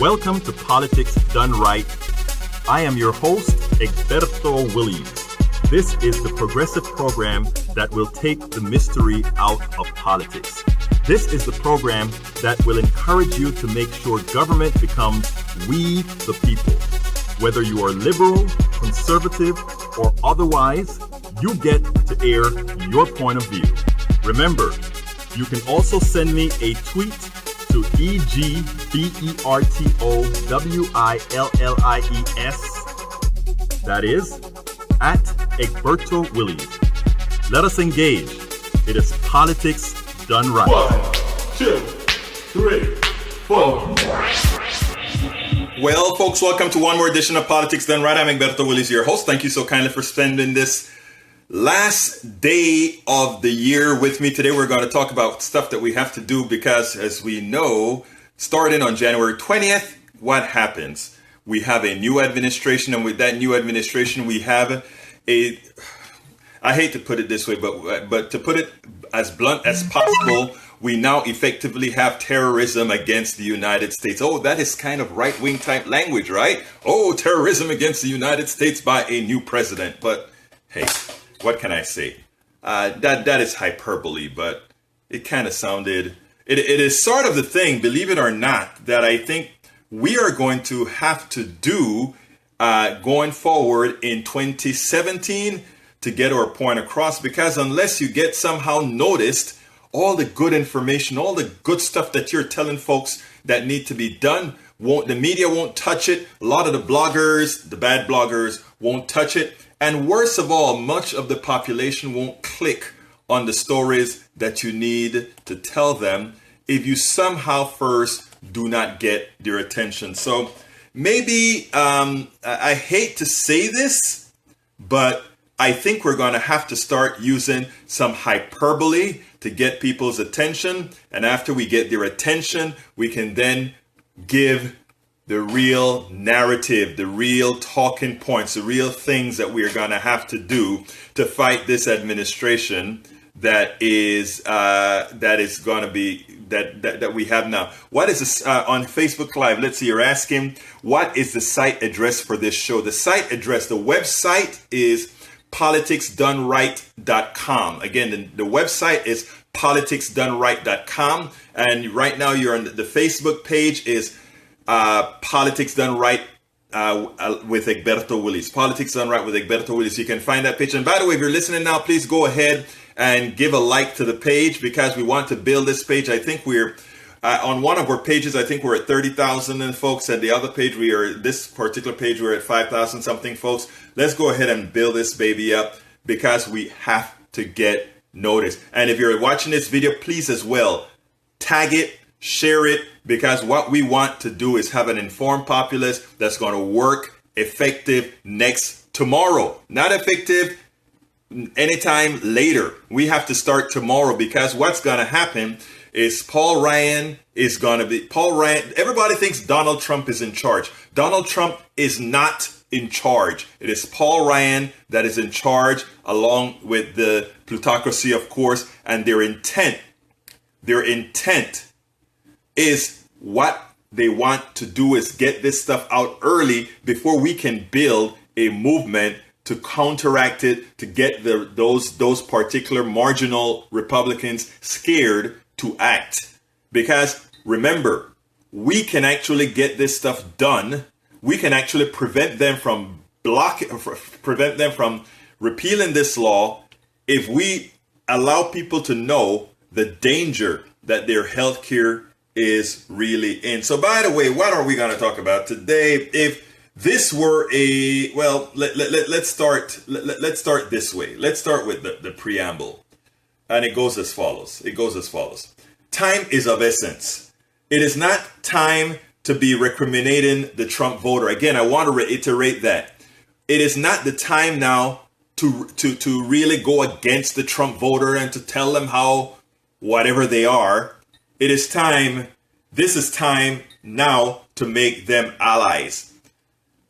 Welcome to Politics Done Right. I am your host, Egberto Willies. This is the progressive program that will take the mystery out of politics. This is the program that will encourage you to make sure government becomes we the people. Whether you are liberal, conservative, or otherwise, you get to air your point of view. Remember, you can also send me a tweet to EGBERTOWILLIES. That is, at Egberto Willies. Let us engage. It is politics done right. 1, 2, 3, 4. Well, folks, welcome to one more edition of Politics Done Right. I'm Egberto Willies, your host. Thank you so kindly for spending this last day of the year with me. Today we're going to talk about stuff that we have to do because, as we know, starting on January 20th, what happens? We have a new administration, and with that new administration, we have a, I hate to put it this way, but to put it as blunt as possible, we now effectively have terrorism against the United States. Oh, that is kind of right-wing type language, right? Oh, terrorism against the United States by a new president. But hey, what can I say? That is hyperbole, but it kind of sounded, it is sort of the thing, believe it or not, that I think we are going to have to do going forward in 2017 to get our point across, because unless you get somehow noticed, all the good information, all the good stuff that you're telling folks that need to be done, the media won't touch it. A lot of the bloggers, the bad bloggers, won't touch it. And worst of all, much of the population won't click on the stories that you need to tell them if you somehow first do not get their attention. So maybe, I hate to say this, but I think we're going to have to start using some hyperbole to get people's attention. And after we get their attention, we can then give the real narrative, the real talking points, the real things that we are going to have to do to fight this administration that is going to be that we have now. What is this on Facebook Live? Let's see. You're asking, what is the site address for this show? The site address, the website is politicsdoneright.com. Again, the website is politicsdoneright.com. And right now you're on the Facebook page is Politics Done Right with Egberto Willies. Politics Done Right with Egberto Willies. You can find that page. And by the way, if you're listening now, please go ahead and give a like to the page because we want to build this page. I think we're on one of our pages, I think we're at 30,000 folks. And the other page, this particular page, we're at 5,000 something folks. Let's go ahead and build this baby up because we have to get noticed. And if you're watching this video, please as well, tag it, share it, because what we want to do is have an informed populace that's going to work effective tomorrow. Not effective anytime later. We have to start tomorrow because what's going to happen is Paul Ryan. Everybody thinks Donald Trump is in charge. Donald Trump is not in charge. It is Paul Ryan that is in charge, along with the plutocracy, of course, and their intent is what they want to do is get this stuff out early before we can build a movement to counteract it, to get those particular marginal Republicans scared to act. Because remember, we can actually get this stuff done. We can actually prevent them from repealing this law if we allow people to know the danger that their health care is really in. So by the way, what are we going to talk about today? If this were let's start this way. Let's start with the preamble. And it goes as follows. Time is of essence. It is not time to be recriminating the Trump voter. Again, I want to reiterate that. It is not the time now to really go against the Trump voter and to tell them how whatever they are. This is time now to make them allies.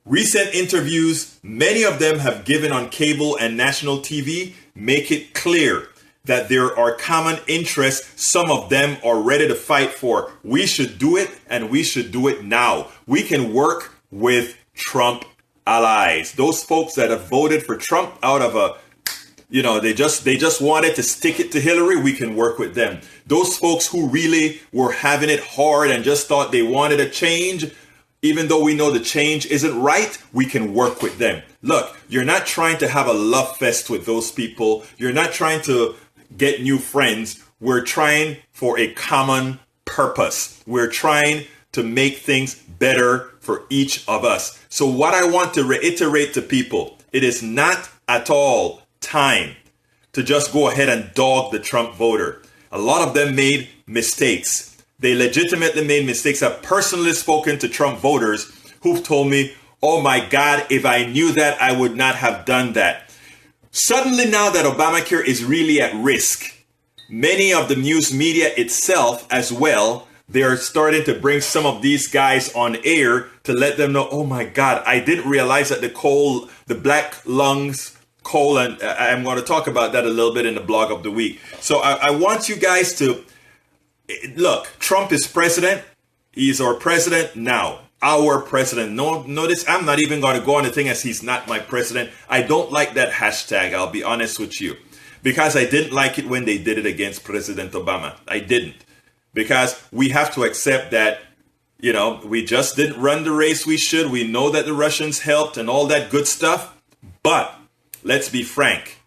Recent interviews, many of them have given on cable and national TV, make it clear that there are common interests some of them are ready to fight for. We should do it, and we should do it now. We can work with Trump allies. Those folks that have voted for Trump out of they just wanted to stick it to Hillary, we can work with them. Those folks who really were having it hard and just thought they wanted a change, even though we know the change isn't right, we can work with them. Look, you're not trying to have a love fest with those people. You're not trying to get new friends. We're trying for a common purpose. We're trying to make things better for each of us. So what I want to reiterate to people, it is not at all time to just go ahead and dog the Trump voter. A lot of them made mistakes. They legitimately made mistakes. I've personally spoken to Trump voters who've told me, oh my God, if I knew that, I would not have done that. Suddenly now that Obamacare is really at risk, many of the news media itself as well, they're starting to bring some of these guys on air to let them know, oh my God, I didn't realize that the black lungs coal, and I'm going to talk about that a little bit in the blog of the week. So I want you guys to look, Trump is president. He's our president now. Our president. Notice I'm not even going to go on the thing as he's not my president. I don't like that hashtag. I'll be honest with you, because I didn't like it when they did it against President Obama. I didn't, because we have to accept that, we just didn't run the race we should. We know that the Russians helped and all that good stuff. But let's be frank.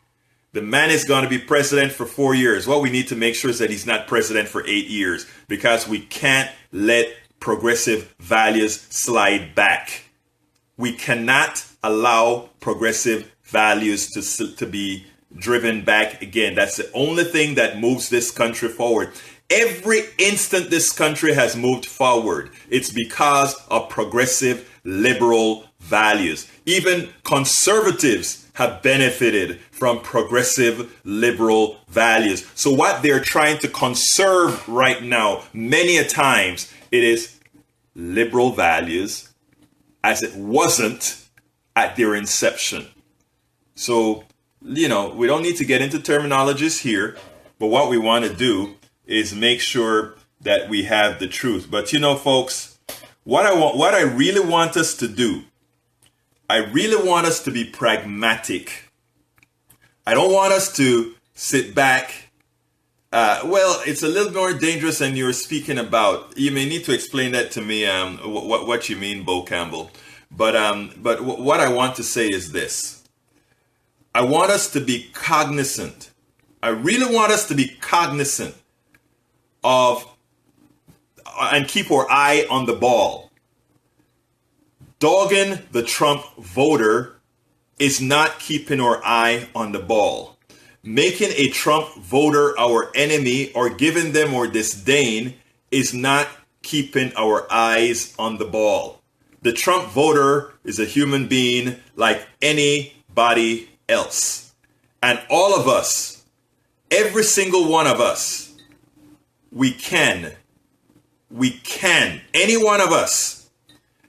The man is going to be president for 4 years. What we need to make sure is that he's not president for 8 years, because we can't let progressive values slide back. We cannot allow progressive values to be driven back again. That's the only thing that moves this country forward. Every instant this country has moved forward, it's because of progressive liberal values. Even conservatives have benefited from progressive liberal values. So what they're trying to conserve right now, many a times, it is liberal values as it wasn't at their inception. So, we don't need to get into terminologies here, but what we want to do is make sure that we have the truth. But folks, what I really want us to do, I really want us to be pragmatic. I don't want us to sit back. It's a little more dangerous than you're speaking about. You may need to explain that to me, what you mean, Bo Campbell. But what I want to say is this. I want us to be cognizant. I really want us to be cognizant of and keep our eye on the ball. Dogging the Trump voter is not keeping our eye on the ball. Making a Trump voter our enemy or giving them our disdain is not keeping our eyes on the ball. The Trump voter is a human being like anybody else. And all of us, every single one of us, we can, any one of us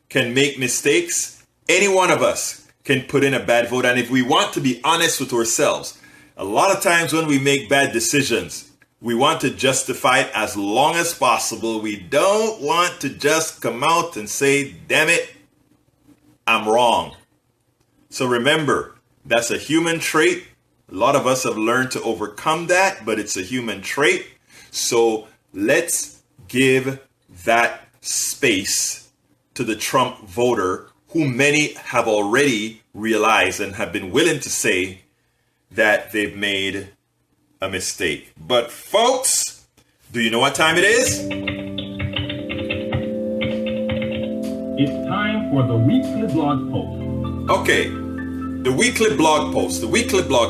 can make mistakes. Any one of us can put in a bad vote. And if we want to be honest with ourselves, a lot of times when we make bad decisions, we want to justify it as long as possible. We don't want to just come out and say, damn it, I'm wrong. So remember, that's a human trait. A lot of us have learned to overcome that, but it's a human trait. So let's give that space to the Trump voter, who many have already realized and have been willing to say that they've made a mistake. But folks, do you know what time it is? It's time for the weekly blog post. Okay, the weekly blog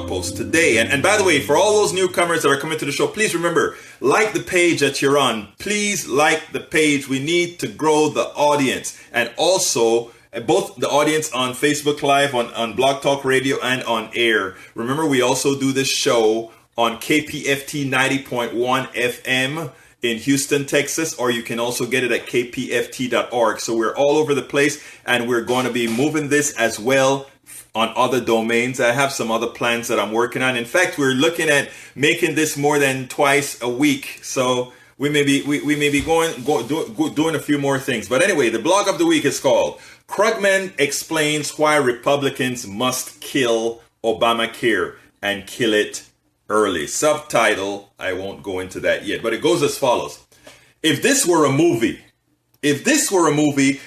post today. And by the way, for all those newcomers that are coming to the show, please remember, like the page that you're on. Please like the page. We need to grow the audience. And also, both the audience on Facebook Live, on Blog Talk Radio, and on air. Remember, we also do this show on KPFT 90.1 FM in Houston, Texas, or you can also get it at kpft.org. So we're all over the place, and we're going to be moving this as well on other domains. I have some other plans that I'm working on. In fact, we're looking at making this more than twice a week. So we may be doing a few more things. But anyway, the blog of the week is called Krugman Explains Why Republicans Must Kill Obamacare and Kill It Early. Subtitle, I won't go into that yet, but it goes as follows. If this were a movie,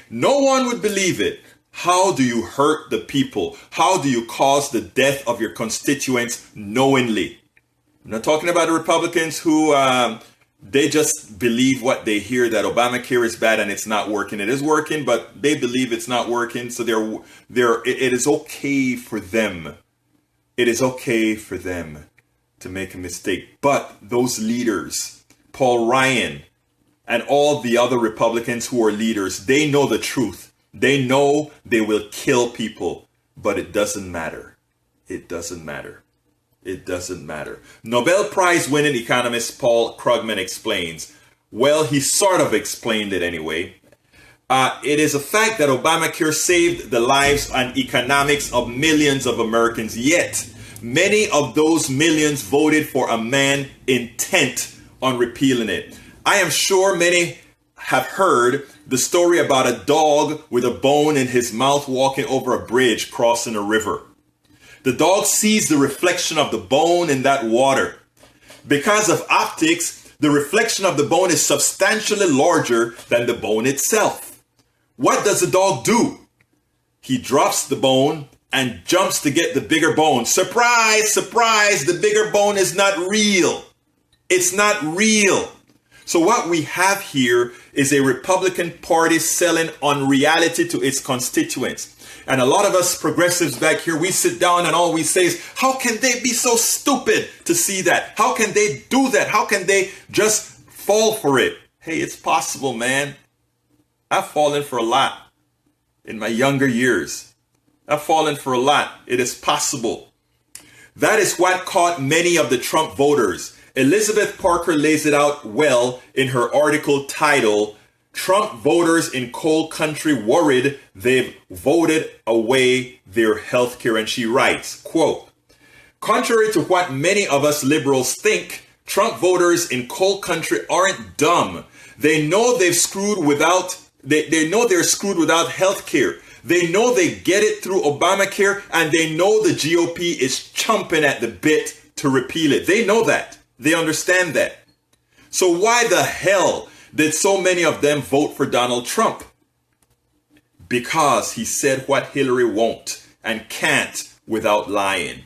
no one would believe it. How do you hurt the people? How do you cause the death of your constituents knowingly? I'm not talking about the Republicans who they just believe what they hear, that Obamacare is bad and it's not working. It is working, but they believe it's not working. So it is okay for them. It is okay for them to make a mistake. But those leaders, Paul Ryan and all the other Republicans who are leaders, they know the truth. They know they will kill people, but it doesn't matter. It doesn't matter. It doesn't matter. Nobel Prize winning economist Paul Krugman explains. Well, he sort of explained it anyway. It is a fact that Obamacare saved the lives and economics of millions of Americans. Yet, many of those millions voted for a man intent on repealing it. I am sure many have heard the story about a dog with a bone in his mouth walking over a bridge crossing a river. The dog sees the reflection of the bone in that water. Because of optics, the reflection of the bone is substantially larger than the bone itself. What does the dog do? He drops the bone and jumps to get the bigger bone. Surprise, surprise, the bigger bone is not real. It's not real. So what we have here is a Republican Party selling unreality to its constituents. And a lot of us progressives back here, we sit down and all we say is, how can they be so stupid to see that? How can they do that? How can they just fall for it? Hey, it's possible, man. I've fallen for a lot in my younger years. I've fallen for a lot. It is possible. That is what caught many of the Trump voters. Elizabeth Parker lays it out well in her article titled, Trump Voters in Coal Country Worried They've Voted Away Their Health Care. And she writes, quote, contrary to what many of us liberals think, Trump voters in coal country aren't dumb. They know they've screwed without, they know they're screwed without health care. They know they get it through Obamacare, and they know the GOP is chomping at the bit to repeal it. They know that. They understand that. So why the hell did so many of them vote for Donald Trump? Because he said what Hillary won't and can't without lying.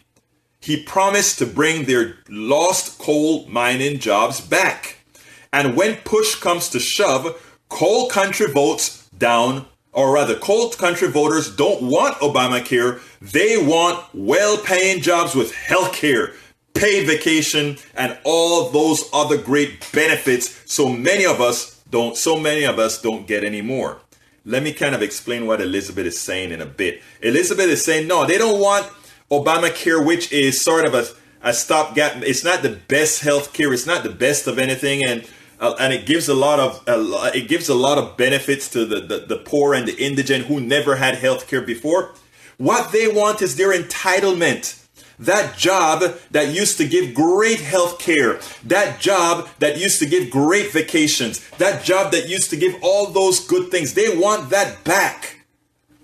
He promised to bring their lost coal mining jobs back. And when push comes to shove, coal country votes down, or rather coal country voters don't want Obamacare. They want well-paying jobs with health care, paid vacation, and all those other great benefits so many of us don't get any more. Let me kind of explain what Elizabeth is saying in a bit. Elizabeth is saying, no, they don't want Obamacare, which is sort of a stopgap. It's not the best health care. It's not the best of anything. And it gives a lot of benefits to the poor and the indigent who never had health care before. What they want is their entitlement. That job that used to give great health care, that job that used to give great vacations, that job that used to give all those good things, they want that back.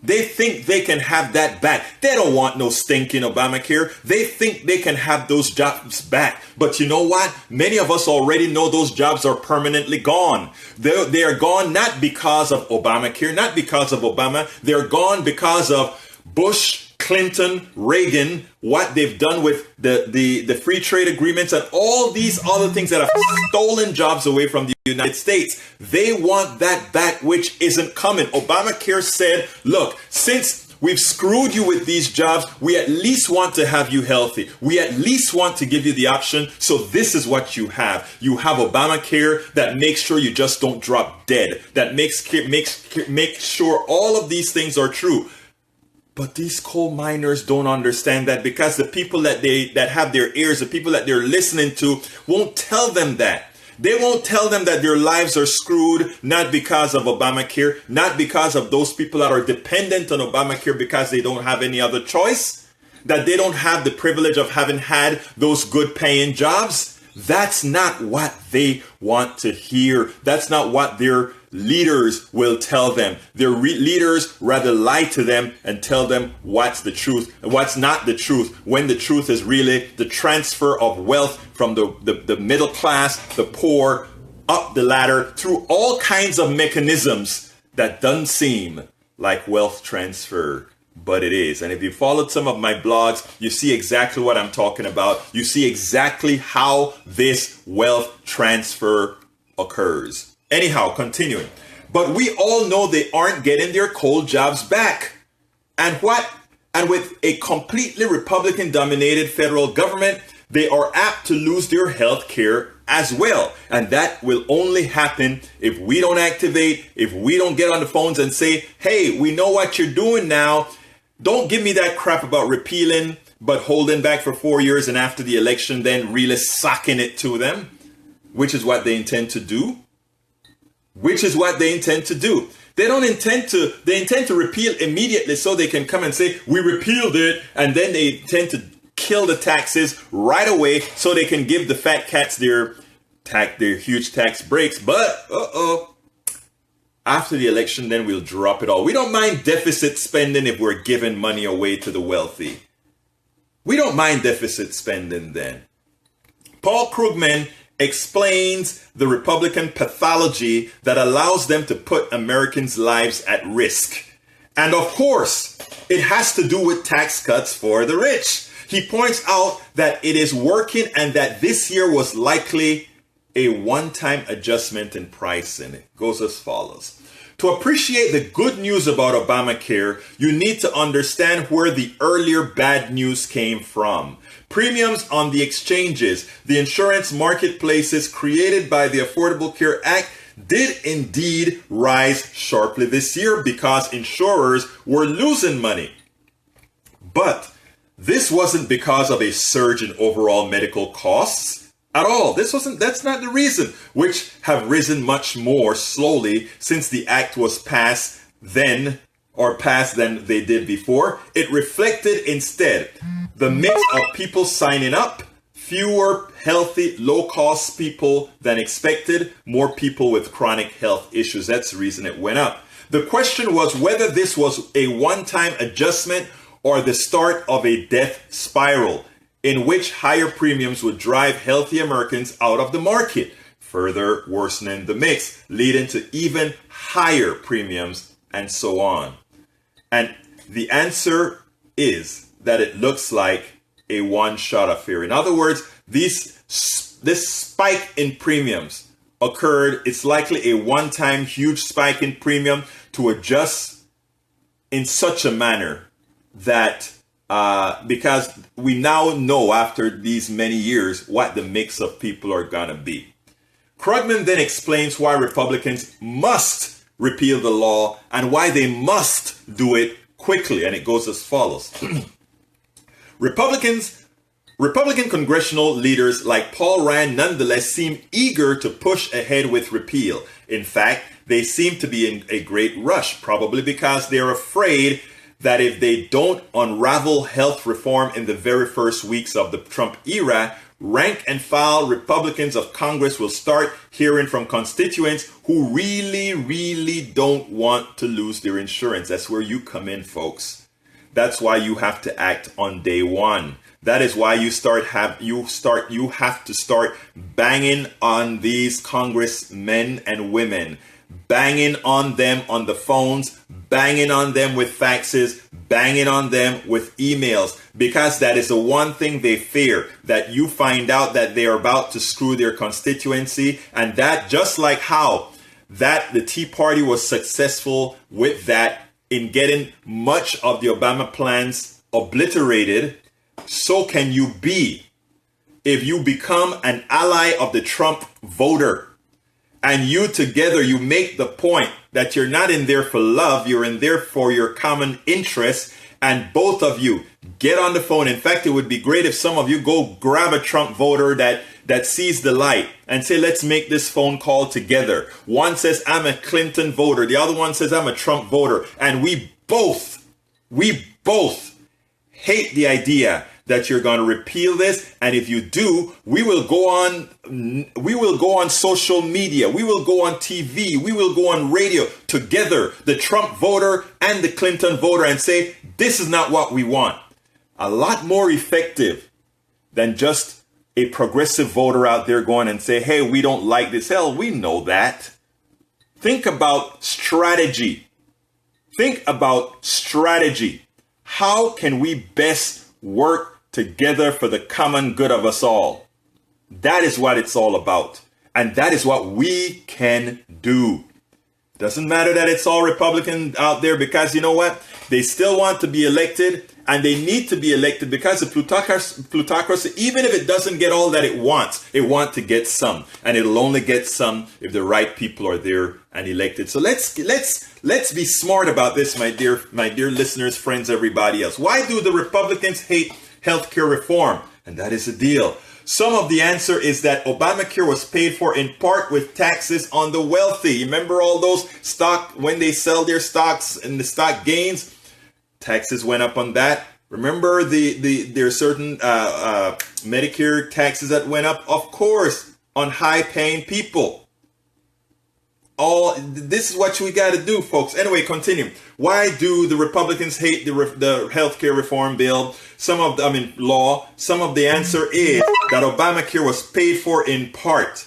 They think they can have that back. They don't want no stinking Obamacare. They think they can have those jobs back. But you know what? Many of us already know those jobs are permanently gone. They are gone not because of Obamacare, not because of Obama. They're gone because of Bush, Clinton, Reagan, what they've done with the free trade agreements and all these other things that have stolen jobs away from the United States. They want that back, which isn't coming. Obamacare said, look, since we've screwed you with these jobs, we at least want to have you healthy. We at least want to give you the option. So this is what you have. You have Obamacare that makes sure you just don't drop dead. That makes sure all of these things are true. But these coal miners don't understand that, because the people that have their ears, the people that they're listening to, won't tell them that. They won't tell them that their lives are screwed, not because of Obamacare, not because of those people that are dependent on Obamacare because they don't have any other choice, that they don't have the privilege of having had those good paying jobs. That's not what they want to hear. That's not what their leaders will tell them. Their leaders rather lie to them and tell them what's the truth and what's not the truth, when the truth is really the transfer of wealth from the middle class, the poor, up the ladder through all kinds of mechanisms that doesn't seem like wealth transfer, but it is. And if you followed some of my blogs, you see exactly what I'm talking about. You see exactly how this wealth transfer occurs. Anyhow, continuing. But we all know they aren't getting their cold jobs back. And with a completely Republican-dominated federal government, they are apt to lose their health care as well. And that will only happen if we don't activate, if we don't get on the phones and say, hey, we know what you're doing now. Don't give me that crap about repealing, but holding back for 4 years and after the election, then really socking it to them, which is what they intend to do. They intend to repeal immediately so they can come and say, we repealed it. And then they tend to kill the taxes right away so they can give the fat cats their huge tax breaks. But, after the election, then we'll drop it all. We don't mind deficit spending if we're giving money away to the wealthy. We don't mind deficit spending then. Paul Krugman explains the Republican pathology that allows them to put Americans' lives at risk. And of course, it has to do with tax cuts for the rich. He points out that it is working and that this year was likely a one-time adjustment in pricing. It goes as follows. To appreciate the good news about Obamacare, you need to understand where the earlier bad news came from. Premiums on the exchanges, the insurance marketplaces created by the Affordable Care Act, did indeed rise sharply this year because insurers were losing money. But this wasn't because of a surge in overall medical costs at all. That's not the reason, which have risen much more slowly since the act was passed than they did before. It reflected instead the mix of people signing up, fewer healthy, low-cost people than expected, more people with chronic health issues. That's the reason it went up. The question was whether this was a one-time adjustment or the start of a death spiral in which higher premiums would drive healthy Americans out of the market, further worsening the mix, leading to even higher premiums and so on. And the answer is that it looks like a one-shot affair. In other words, this spike in premiums occurred. It's likely a one-time huge spike in premium to adjust in such a manner that because we now know after these many years what the mix of people are gonna be. Krugman then explains why Republicans must repeal the law and why they must do it quickly, and it goes as follows. Republican congressional leaders like Paul Ryan nonetheless seem eager to push ahead with repeal. In fact, they seem to be in a great rush, probably because they're afraid that if they don't unravel health reform in the very first weeks of the Trump era, rank and file Republicans of Congress will start hearing from constituents who really, really don't want to lose their insurance. That's where you come in, folks. That's why you have to act on day one. That is why you have to start banging on these congressmen and women, banging on them on the phones, banging on them with faxes, banging on them with emails, because that is the one thing they fear, that you find out that they are about to screw their constituency. And that, just like how that the Tea Party was successful with that in getting much of the Obama plans obliterated, so can you be if you become an ally of the Trump voter. And you together, you make the point that you're not in there for love, you're in there for your common interests, and both of you get on the phone. In fact, it would be great if some of you go grab a Trump voter that sees the light and say, let's make this phone call together. One says, I'm a Clinton voter. The other one says, I'm a Trump voter. And we both hate the idea that you're going to repeal this. And if you do, we will go on social media. We will go on TV. We will go on radio together, the Trump voter and the Clinton voter, and say, this is not what we want. A lot more effective than just a progressive voter out there going and say, hey, we don't like this. Hell, we know that. Think about strategy. Think about strategy. How can we best work together for the common good of us all? That is what it's all about. And that is what we can do. Doesn't matter that it's all Republican out there, because you know what? They still want to be elected, and they need to be elected because the plutocracy, even if it doesn't get all that it wants to get some, and it'll only get some if the right people are there and elected. So let's be smart about this, my dear listeners, friends, everybody else. Why do the Republicans hate healthcare reform? And that is the deal. Some of the answer is that Obamacare was paid for in part with taxes on the wealthy. Remember all those stock, when they sell their stocks and the stock gains, taxes went up on that. Remember there are certain Medicare taxes that went up, of course, on high paying people. This is what we got to do, folks. Anyway, continue. Why do the Republicans hate the healthcare reform bill? Some of the answer is that Obamacare was paid for in part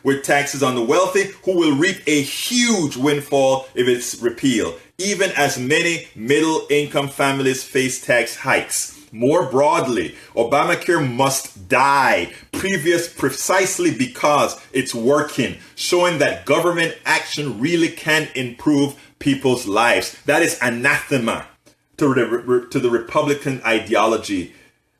with taxes on the wealthy, who will reap a huge windfall if it's repealed, even as many middle-income families face tax hikes. More broadly, Obamacare must die, precisely because it's working, showing that government action really can improve people's lives. That is anathema to the Republican ideology,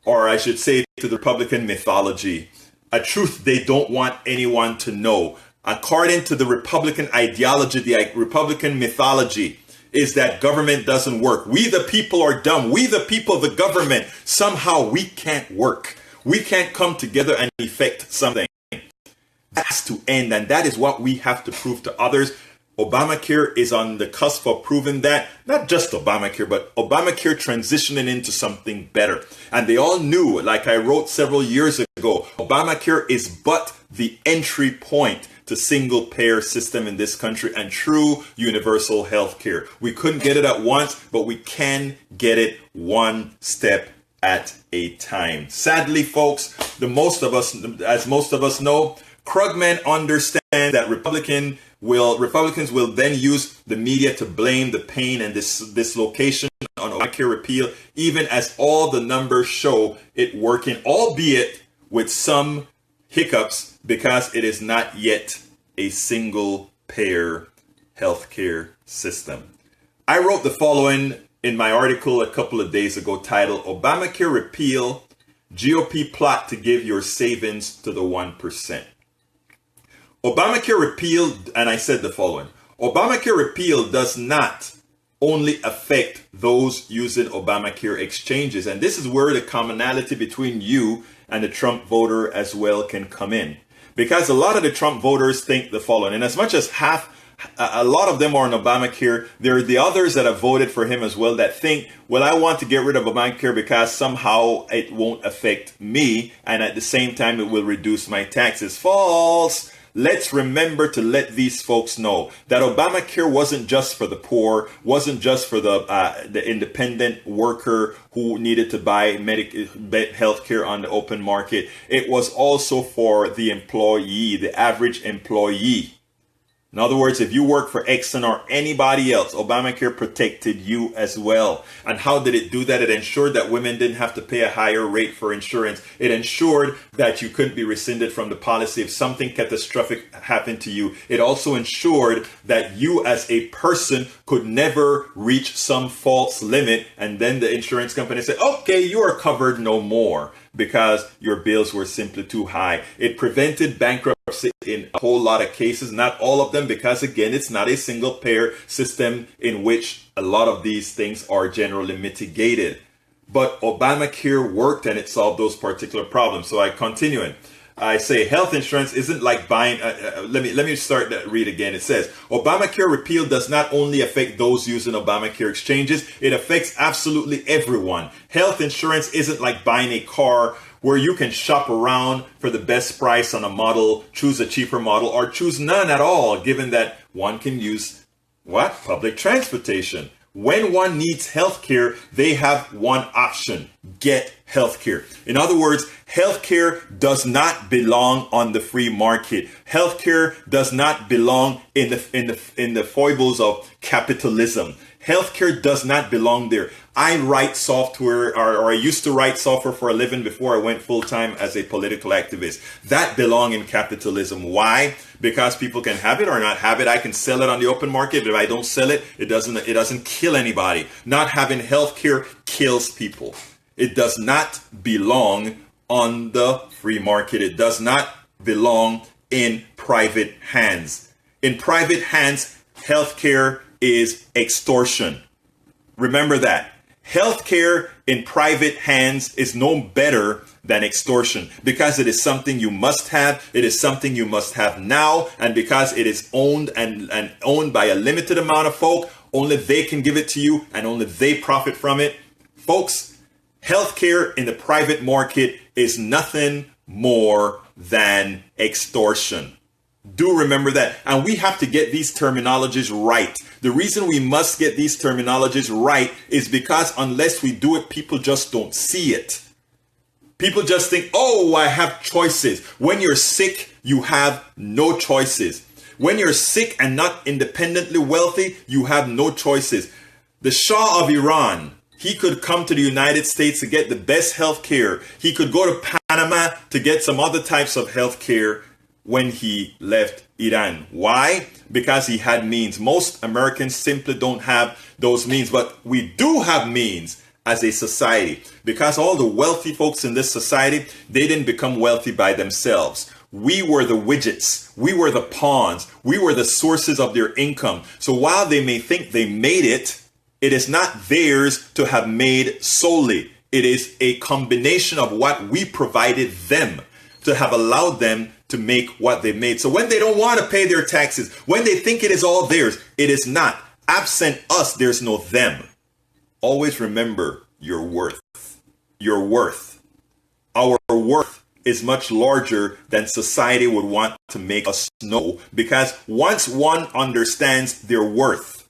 or I should say to the Republican mythology, a truth they don't want anyone to know. According to the Republican ideology, the Republican mythology is that government doesn't work. We the people are dumb. We the people, the government, somehow we can't work. We can't come together and effect something. That has to end, and that is what we have to prove to others. Obamacare is on the cusp of proving that. Not just Obamacare, but Obamacare transitioning into something better. And they all knew, like I wrote several years ago, Obamacare is but the entry point to single payer system in this country and true universal health care. We couldn't get it at once, but we can get it one step at a time. Sadly, folks, as most of us know, Krugman understands that Republicans will then use the media to blame the pain and dislocation on Obamacare repeal, even as all the numbers show it working, albeit with some hiccups, because it is not yet a single payer healthcare system. I wrote the following in my article a couple of days ago titled Obamacare Repeal, GOP Plot to Give Your Savings to the 1%. Obamacare repeal, and I said the following, Obamacare repeal does not only affect those using Obamacare exchanges, and this is where the commonality between you and the Trump voter as well can come in. Because a lot of the Trump voters think the following, and as much as a lot of them are on Obamacare, there are the others that have voted for him as well that think, well, I want to get rid of Obamacare because somehow it won't affect me, and at the same time it will reduce my taxes. False! Let's remember to let these folks know that Obamacare wasn't just for the poor, wasn't just for the independent worker who needed to buy health care on the open market. It was also for the employee, the average employee. In other words, if you work for Exxon or anybody else, Obamacare protected you as well. And how did it do that? It ensured that women didn't have to pay a higher rate for insurance. It ensured that you couldn't be rescinded from the policy if something catastrophic happened to you. It also ensured that you as a person could never reach some false limit, and then the insurance company said, okay, you are covered no more because your bills were simply too high. It prevented bankruptcy in a whole lot of cases, not all of them, because again, it's not a single payer system in which a lot of these things are generally mitigated. But Obamacare worked and it solved those particular problems. So I continue it. I say health insurance isn't like buying. Let me start that read again. It says Obamacare repeal does not only affect those using Obamacare exchanges, it affects absolutely everyone. Health insurance isn't like buying a car where you can shop around for the best price on a model, choose a cheaper model, or choose none at all, given that one can use what? Public transportation. When one needs healthcare, they have one option: get healthcare. In other words, healthcare does not belong on the free market. Healthcare does not belong in the foibles of capitalism. Healthcare does not belong there. I write software, or I used to write software for a living before I went full-time as a political activist. That belong in capitalism. Why? Because people can have it or not have it. I can sell it on the open market, but if I don't sell it, it doesn't kill anybody. Not having healthcare kills people. It does not belong on the free market. It does not belong in private hands. In private hands, healthcare is extortion. Remember that. Healthcare in private hands is no better than extortion, because it is something you must have. It is something you must have now. And because it is owned and owned by a limited amount of folk, only they can give it to you and only they profit from it. Folks, healthcare in the private market is nothing more than extortion. Do remember that. And we have to get these terminologies right. The reason we must get these terminologies right is because unless we do it, people just don't see it. People just think, oh, I have choices. When you're sick, you have no choices. When you're sick and not independently wealthy, you have no choices. The Shah of Iran, he could come to the United States to get the best health care. He could go to Panama to get some other types of health care when he left Iran. Why? Because he had means. Most Americans simply don't have those means, but we do have means as a society, because all the wealthy folks in this society, they didn't become wealthy by themselves. We were the widgets. We were the pawns. We were the sources of their income. So while they may think they made it, it is not theirs to have made solely. It is a combination of what we provided them to have allowed them to make what they made. So when they don't want to pay their taxes, when they think it is all theirs, it is not. Absent us, there's no them. Always remember your worth. Your worth. Our worth is much larger than society would want to make us know, because once one understands their worth,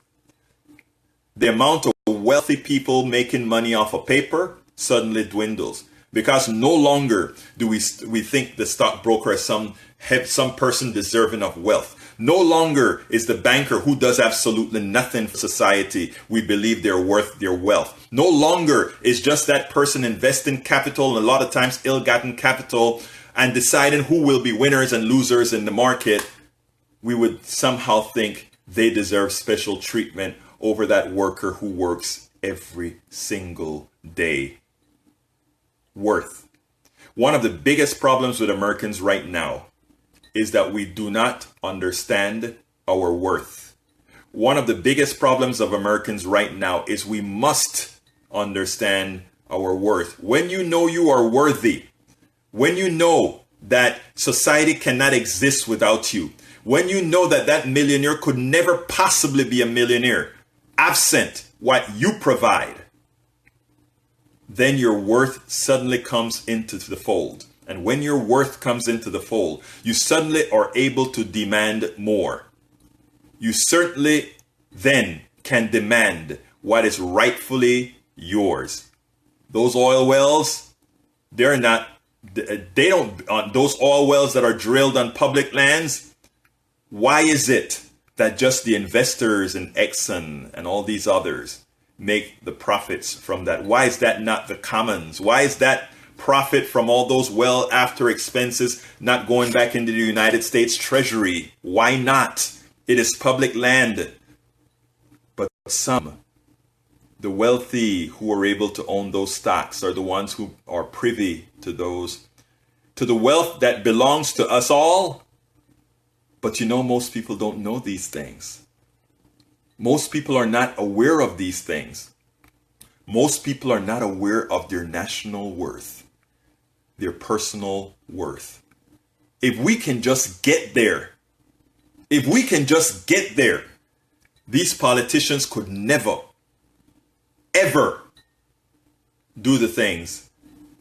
the amount of wealthy people making money off of paper suddenly dwindles. Because no longer do we think the stockbroker is some person deserving of wealth. No longer is the banker who does absolutely nothing for society. We believe they're worth their wealth. No longer is just that person investing capital, and a lot of times ill-gotten capital, and deciding who will be winners and losers in the market. We would somehow think they deserve special treatment over that worker who works every single day. Worth. One of the biggest problems with Americans right now is that we do not understand our worth. One of the biggest problems of Americans right now is we must understand our worth. When you know you are worthy, when you know that society cannot exist without you, when you know that that millionaire could never possibly be a millionaire absent what you provide, then your worth suddenly comes into the fold. And when your worth comes into the fold, you suddenly are able to demand more. You certainly then can demand what is rightfully yours. Those oil wells, those oil wells that are drilled on public lands, why is it that just the investors and Exxon and all these others make the profits from that? Why is that not the commons? Why is that profit from all those well after expenses not going back into the United States Treasury? Why not? It is public land. But some, the wealthy who are able to own those stocks, are the ones who are privy to the wealth that belongs to us all. But most people don't know these things. Most people are not aware of these things. Most people are not aware of their national worth, their personal worth. If we can just get there, these politicians could never, ever do the things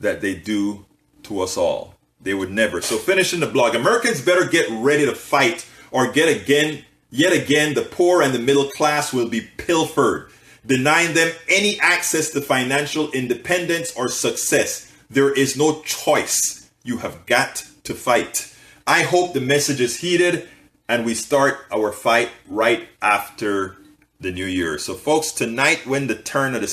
that they do to us all. They would never. So finishing the blog, Americans better get ready to fight, or yet again, the poor and the middle class will be pilfered, denying them any access to financial independence or success. There is no choice. You have got to fight. I hope the message is heeded, and we start our fight right after the new year. So folks, tonight when the turn of the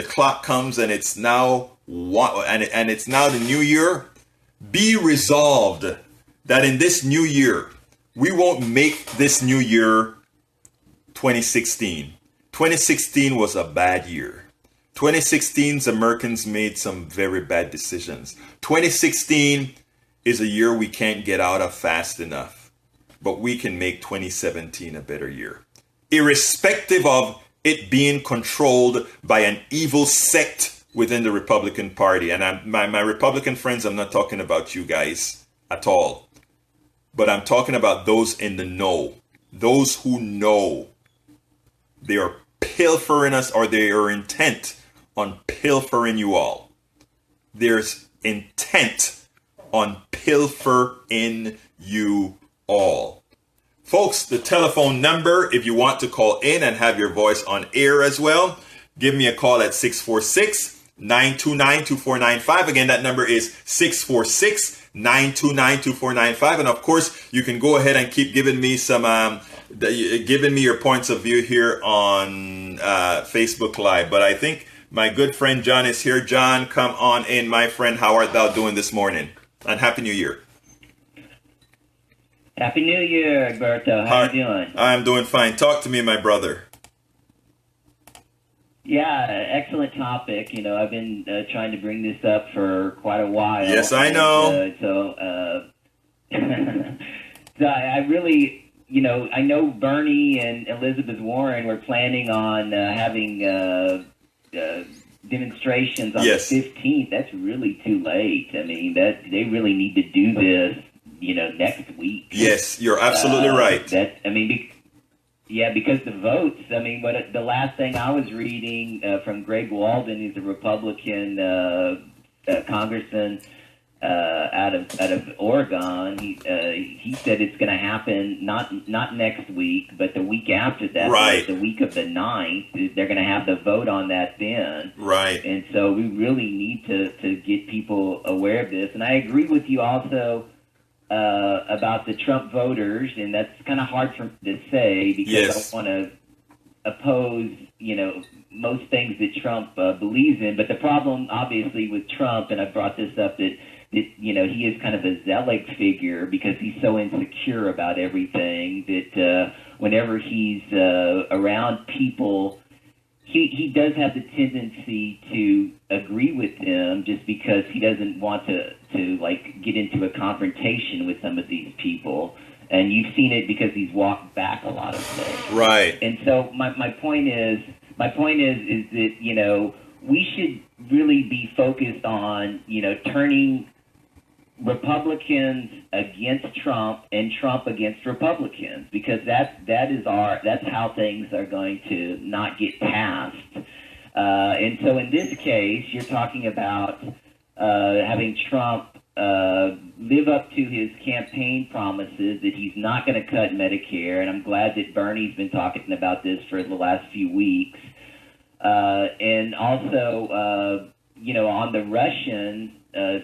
clock comes and it's now it's now the new year, be resolved that in this new year, we won't make this new year 2016. 2016 was a bad year. 2016's Americans made some very bad decisions. 2016 is a year we can't get out of fast enough, but we can make 2017 a better year, irrespective of it being controlled by an evil sect within the Republican Party. And my Republican friends, I'm not talking about you guys at all, but I'm talking about those in the know, those who know they are pilfering us, or they are intent on pilfering you all. There's intent on pilfering you all. Folks, the telephone number, if you want to call in and have your voice on air as well, give me a call at 646-929-2495. Again, that number is 646-929-2495. And of course, you can go ahead and keep giving me giving me your points of view here on Facebook Live. But I think my good friend John is here. John, come on in, my friend. How art thou doing this morning? And Happy New Year. Happy New Year, Alberto. How you doing? I'm doing fine. Talk to me, my brother. Yeah, excellent topic. I've been trying to bring this up for quite a while. Yes, I know. So I really, I know Bernie and Elizabeth Warren were planning on having demonstrations on the 15th. That's really too late. I mean, they really need to do this, next week. Yes, you're absolutely right. Because the votes. I mean, the last thing I was reading from Greg Walden, who's a Republican congressman out of Oregon. He said it's going to happen not next week, but the week after that. Right. The week of the 9th, they're going to have the vote on that then. Right. And so we really need to get people aware of this. And I agree with you also about the Trump voters, and that's kind of hard for me to say because I don't want to oppose, most things that Trump believes in. But the problem, obviously, with Trump, and I brought this up, that he is kind of a zealot figure because he's so insecure about everything that whenever he's around people, he does have the tendency to agree with them just because he doesn't want to get into a confrontation with some of these people. And you've seen it because he's walked back a lot of things. Right. And so my point is that, we should really be focused on, turning Republicans against Trump and Trump against Republicans, because that's how things are going to not get passed. And so in this case, you're talking about having Trump live up to his campaign promises that he's not going to cut Medicare, and I'm glad that Bernie's been talking about this for the last few weeks. And also, on the Russian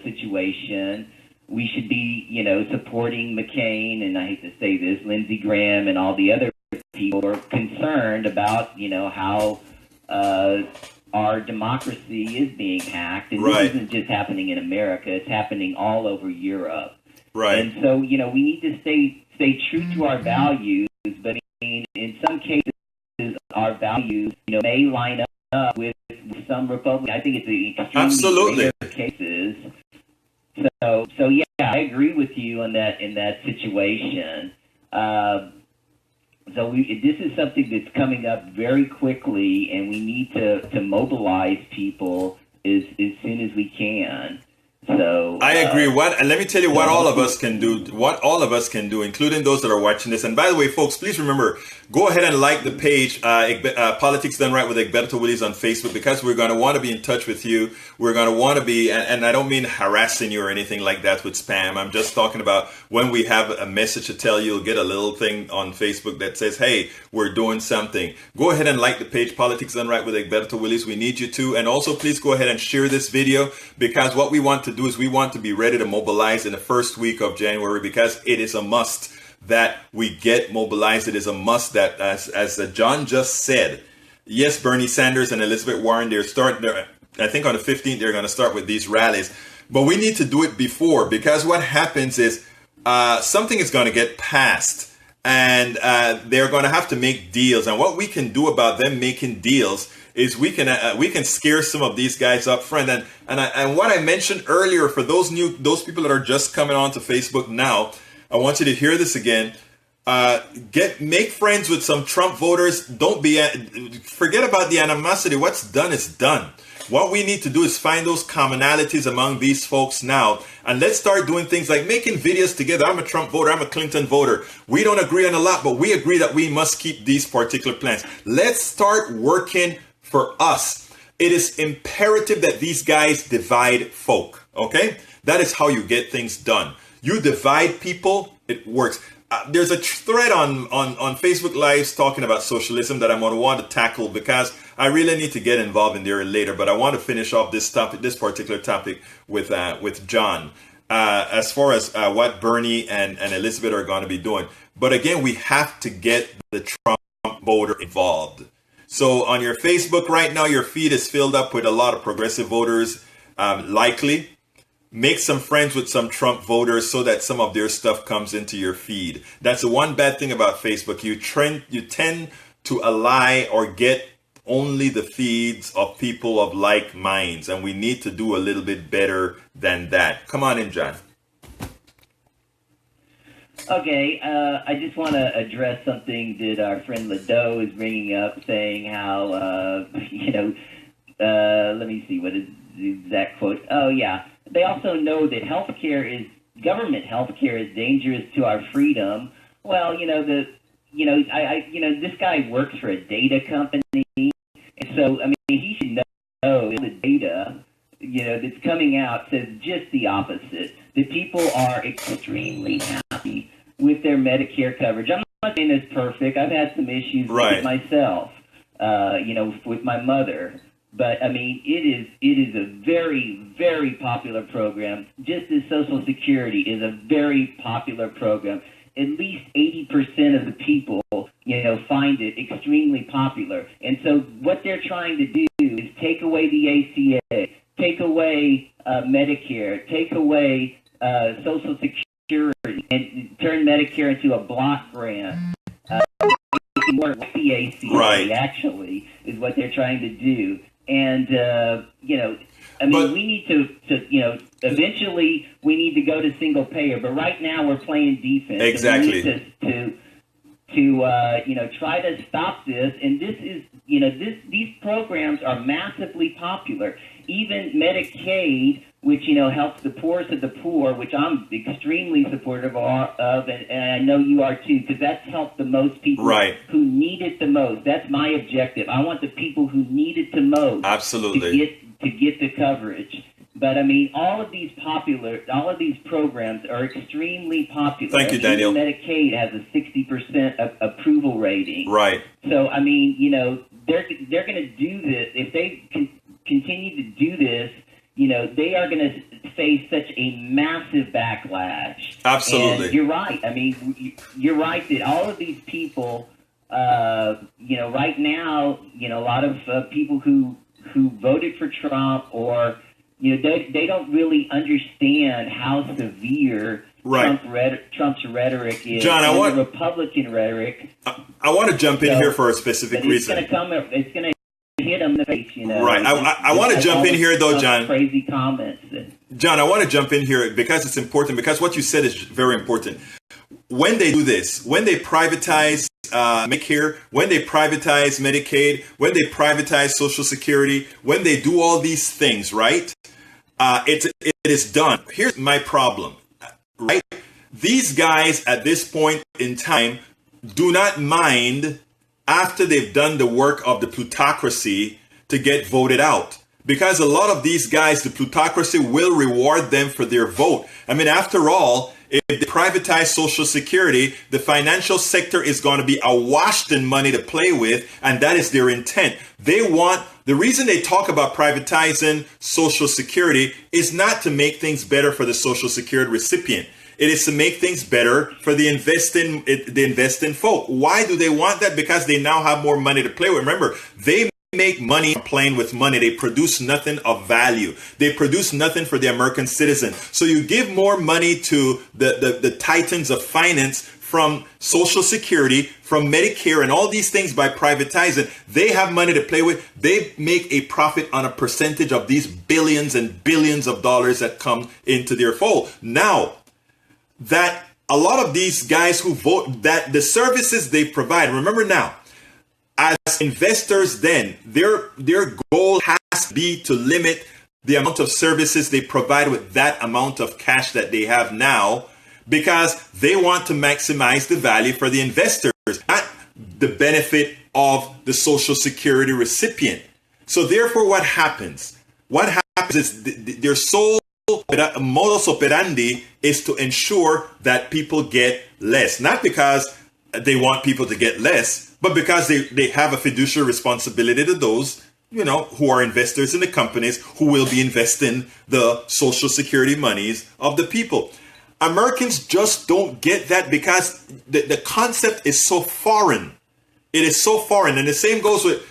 situation, we should be, supporting McCain, and I hate to say this, Lindsey Graham and all the other people are concerned about, how our democracy is being hacked. And right. This isn't just happening in America, it's happening all over Europe. Right. And so, we need to stay true to our values, but in some cases, our values, may line up with some Republicans. I think it's extremely absolutely rare cases. So yeah, I agree with you on that in that situation. This is something that's coming up very quickly, and we need to mobilize people as soon as we can. So I agree. And let me tell you what all of us can do. What all of us can do, including those that are watching this. And by the way, folks, please remember, go ahead and like the page, Politics Done Right with Egberto Willies on Facebook, because we're going to want to be in touch with you. We're going to want to be, and I don't mean harassing you or anything like that with spam. I'm just talking about when we have a message to tell you, you'll get a little thing on Facebook that says, hey, we're doing something. Go ahead and like the page, Politics Done Right with Egberto Willies. We need you to. And also, please go ahead and share this video, because what we want to do is we want to be ready to mobilize in the first week of January, because it is a must that we get mobilized. It is a must that, as John just said, yes, Bernie Sanders and Elizabeth Warren, they're starting, I think on the 15th, they're going to start with these rallies. But we need to do it before, because what happens is something is going to get passed, and they're going to have to make deals. And what we can do about them making deals is we can scare some of these guys up front. And what I mentioned earlier, for those people that are just coming onto Facebook now, I want you to hear this again. Make friends with some Trump voters. Forget about the animosity. What's done is done. What we need to do is find those commonalities among these folks now, and let's start doing things like making videos together. I'm a Trump voter. I'm a Clinton voter. We don't agree on a lot, but we agree that we must keep these particular plans. Let's start working for us. It is imperative that these guys divide folk. Okay? That is how you get things done. You divide people, it works. There's a thread on Facebook Lives talking about socialism that I'm going to want to tackle, because I really need to get involved in there later. But I want to finish off this particular topic with John, as far as what Bernie and Elizabeth are going to be doing. But again, we have to get the Trump voter involved. So on your Facebook right now, your feed is filled up with a lot of progressive voters, likely. Make some friends with some Trump voters so that some of their stuff comes into your feed. That's the one bad thing about Facebook. You tend to ally or get only the feeds of people of like minds, and we need to do a little bit better than that. Come on in, John. Okay, I just want to address something that our friend Ledoux is bringing up, saying how, let me see, what is the exact quote? Oh, yeah. They also know that government healthcare is dangerous to our freedom. Well, this guy works for a data company, and so, I mean, he should know the data, that's coming out says just the opposite. That people are extremely happy with their Medicare coverage. I'm not saying it's perfect. I've had some issues with it myself, with my mother. But, I mean, it is a very, very popular program. Just as Social Security is a very popular program. At least 80% of the people, find it extremely popular. And so what they're trying to do is take away the ACA, take away Medicare, take away Social Security, and turn Medicare into a block grant. More like the ACA, actually, is what they're trying to do. And, we need to eventually we need to go to single payer. But right now we're playing defense. Exactly. And we need to try to stop this. And this is, these programs are massively popular. Even Medicaid, which, helps the poorest of the poor, which I'm extremely supportive of, and I know you are too, because that's helped the most people who need it the most. That's my objective. I want the people who need it the most to get the coverage. But I mean, all of these programs are extremely popular. Thank you, Daniel. Medicaid has a 60% approval rating. Right. So I mean, they're going to do this if they continue to do this. They are going to face such a massive backlash. Absolutely. And you're right. I mean, you're right that all of these people, right now, a lot of people who voted for Trump or, they don't really understand how severe Trump's rhetoric is. John, the Republican rhetoric. I want to jump in here for a specific reason. It's going to hit them in the face, Right. I want to jump in here, though, John. Crazy comments. John, I want to jump in here because it's important, because what you said is very important. When they do this, when they privatize Medicare, when they privatize Medicaid, when they privatize Social Security, when they do all these things, right? It is done. Here's my problem, right? These guys at this point in time do not mind, after they've done the work of the plutocracy, to get voted out. Because a lot of these guys, the plutocracy will reward them for their vote. I mean, after all, if they privatize Social Security, the financial sector is going to be awash in money to play with, and that is their intent. The reason they talk about privatizing Social Security is not to make things better for the Social Security recipient. It is to make things better for the investing folk. Why do they want that? Because they now have more money to play with. Remember, they make money playing with money. They produce nothing of value. They produce nothing for the American citizen. So you give more money to the titans of finance from Social Security, from Medicare, and all these things by privatizing. They have money to play with. They make a profit on a percentage of these billions and billions of dollars that come into their fold. Now, that a lot of these guys who vote, that the services they provide, remember now, as investors then, their goal has to be to limit the amount of services they provide with that amount of cash that they have now, because they want to maximize the value for the investors, not the benefit of the Social Security recipient. So therefore, what happens? What happens is their sole modus operandi is to ensure that people get less, not because they want people to get less, but because they have a fiduciary responsibility to those, who are investors in the companies who will be investing the Social Security monies of the people. Americans just don't get that because the concept is so foreign. It is so foreign. And the same goes with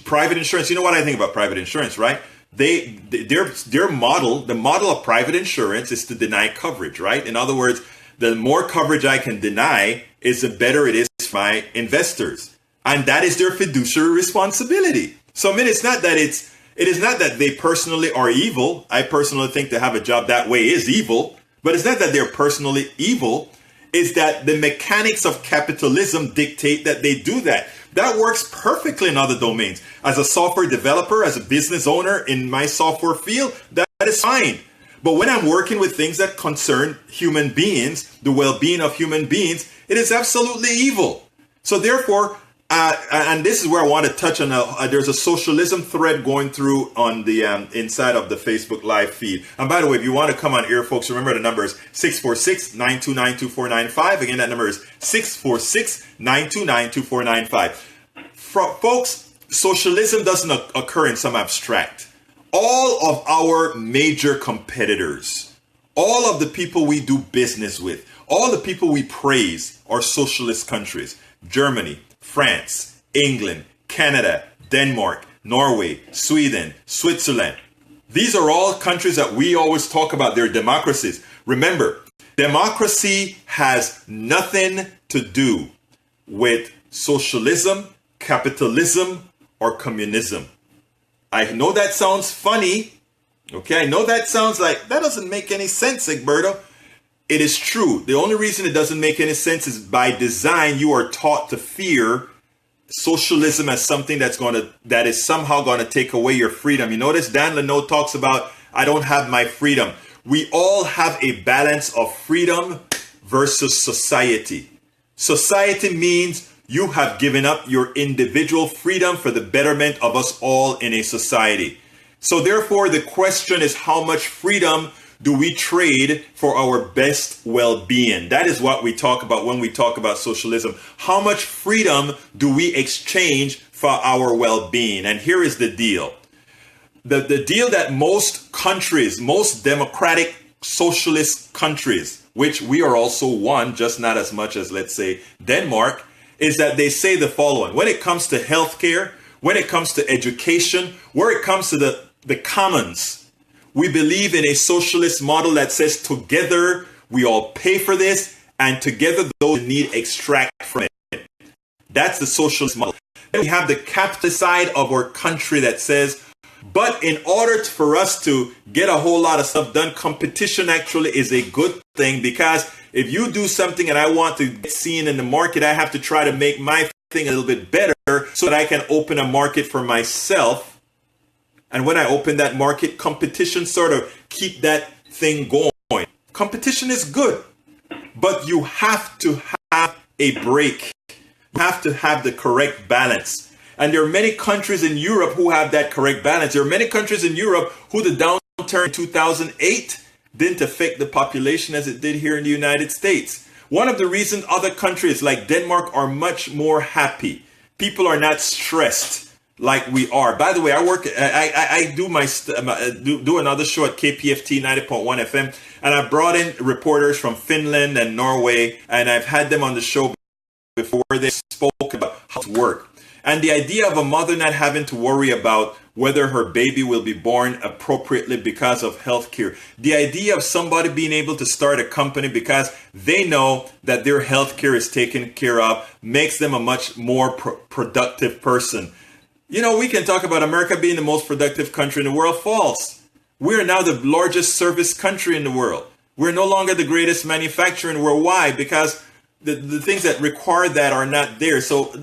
private insurance. You know what I think about private insurance, right? Their model, the model of private insurance is to deny coverage, right? In other words, the more coverage I can deny is the better it is for my investors. And that is their fiduciary responsibility. So I mean, it is not that they personally are evil. I personally think to have a job that way is evil, but it's not that they're personally evil. It's that the mechanics of capitalism dictate that they do that. That works perfectly in other domains. As a software developer, as a business owner in my software field, that is fine. But when I'm working with things that concern human beings, the well-being of human beings, it is absolutely evil. So therefore, and this is where I want to touch on, there's a socialism thread going through on the inside of the Facebook live feed. And by the way, if you want to come on air, folks, remember the number is 646-929-2495. Again, that number is 646-929-2495. Folks, socialism doesn't occur in some abstract. All of our major competitors, all of the people we do business with, all the people we praise are socialist countries. Germany, France, England, Canada, Denmark, Norway, Sweden, Switzerland. These are all countries that we always talk about. They're democracies. Remember, democracy has nothing to do with socialism, capitalism, or communism. I know that sounds funny. Okay, I know that sounds like, that doesn't make any sense, Egberto. It is true. The only reason it doesn't make any sense is by design, you are taught to fear socialism as something that is somehow going to take away your freedom. You notice Dan Leno talks about, I don't have my freedom. We all have a balance of freedom versus society. Society means you have given up your individual freedom for the betterment of us all in a society. So therefore, the question is, how much freedom do we trade for our best well-being? That is what we talk about when we talk about socialism. How much freedom do we exchange for our well-being? And here is the deal. The deal that most countries, most democratic socialist countries, which we are also one, just not as much as, let's say, Denmark, is that they say the following. When it comes to healthcare, when it comes to education, where it comes to the commons, we believe in a socialist model that says together we all pay for this, and together those in need extract from it. That's the socialist model. Then we have the capitalist side of our country that says But in order for us to get a whole lot of stuff done, competition actually is a good thing, because if you do something and I want to get seen in the market, I have to try to make my thing a little bit better so that I can open a market for myself. And when I open that market, competition sort of keep that thing going. Competition is good, but you have to have a break. You have to have the correct balance. And there are many countries in Europe who have that correct balance. There are many countries in Europe who the downturn in 2008 didn't affect the population as it did here in the United States. One of the reasons other countries like Denmark are much more happy. People are not stressed like we are. By the way, I do another show at KPFT 90.1 FM, and I brought in reporters from Finland and Norway, and I've had them on the show before. They spoke about how to work. And the idea of a mother not having to worry about whether her baby will be born appropriately because of healthcare. The idea of somebody being able to start a company because they know that their healthcare is taken care of makes them a much more productive person. You know, we can talk about America being the most productive country in the world. False. We are now the largest service country in the world. We're no longer the greatest manufacturer in the world. Why? Because the things that require that are not there. So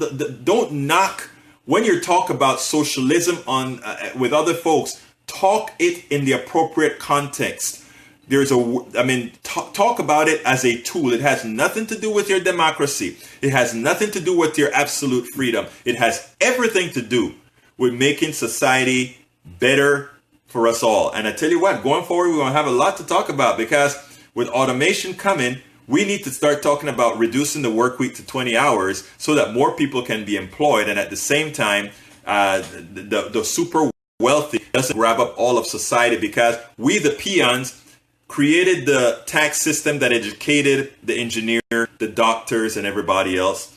don't knock when you talk about socialism on with other folks. Talk it in the appropriate context. Talk about it as a tool. It has nothing to do with your democracy. It has nothing to do with your absolute freedom. It has everything to do with making society better for us all. And I tell you what, going forward, we're going to have a lot to talk about, because with automation coming, we need to start talking about reducing the work week to 20 hours so that more people can be employed. And at the same time, the super wealthy doesn't grab up all of society, because we, the peons, created the tax system that educated the engineer, the doctors, and everybody else.